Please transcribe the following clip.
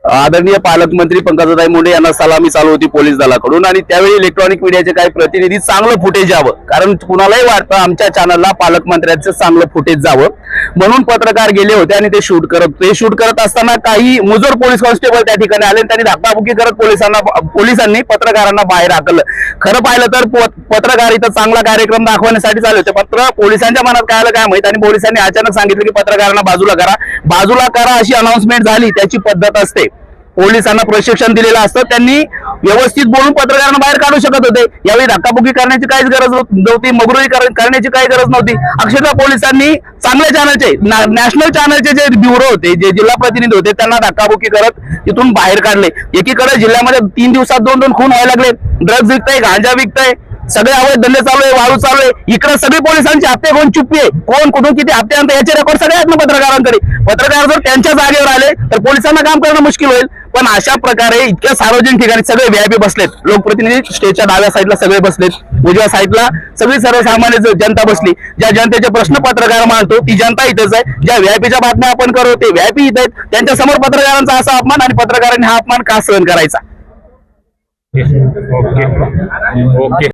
आदरणीय पालकमंत्री पंकजाताई मुंडे यांना सलामी चालू होती पोलीस दलाकडून आणि त्यावेळी इलेक्ट्रॉनिक मीडियाचे काही प्रतिनिधी चांगलं फुटेज यावं, कारण कुणालाही वाटतं आमच्या चॅनलला पालकमंत्र्यांचं चांगलं फुटेज जावं म्हणून पत्रकार गेले होते आणि ते शूट करत असताना काही मुजोर पोलीस कॉन्स्टेबल त्या ठिकाणी आले आणि त्यांनी धक्काबुक्की करत पोलिसांनी पत्रकारांना बाहेर हाकललं। खरं पाहिलं तर पत्रकार इथं चांगला कार्यक्रम दाखवण्यासाठी चालले होते, मात्र पोलिसांच्या मनात काय आलं काय माहित आणि पोलिसांनी अचानक सांगितलं की पत्रकारांना बाजूला करा अशी अनाउन्समेंट झाली। त्याची पद्धत असते, पोलिसांना प्रशिक्षण दिलेलं असतं, त्यांनी व्यवस्थित बोलून पत्रकारांना बाहेर काढू शकत होते। यावेळी धक्काबुक्की करण्याची काहीच गरज नव्हती, मगरुरी करण्याची काही गरज नव्हती। अक्षरशः पोलिसांनी चांगल्या चॅनलचे नॅशनल चॅनलचे जे ब्युरो होते, जे जिल्हा प्रतिनिधी होते, त्यांना धक्काबुक्की करत तिथून बाहेर काढले। एकीकडे जिल्ह्यामध्ये 3 दिवसात 2 खून व्हायला लागले, ड्रग्ज विकताय, गांजा विकताय, सगळे अवैध धंदे चालू आहे, वाळू चालू आहे। इकडे सगळे पोलिसांचे हप्ते कोण चुप्पी आहे, कोण कुठून किती हप्ते आणतात याचे रेकॉर्ड सगळे आहेत ना पत्रकारांकडे। पत्रकार जर त्यांच्या जागेवर आले तर पोलिसांना काम करणं मुश्किल होईल। पण अशा प्रकारे इतक्या सार्वजनिक ठिकाणी सगळे व्हीआयपी बसलेत, लोकप्रतिनिधी स्टेजच्या डाव्या साईडला सगळे बसलेत, उजव्या साईडला सगळी सर्वसामान्य जनता बसली। ज्या जनतेचे प्रश्न पत्रकार मांडतो ती जनता इथेच आहे, ज्या व्हीआयपीच्या बातम्या आपण करतो ते व्हीआयपी इथे आहेत। त्यांच्या समोर पत्रकारांचा असा अपमान आणि पत्रकारांनी हा अपमान का सहन करायचा? Okay okay.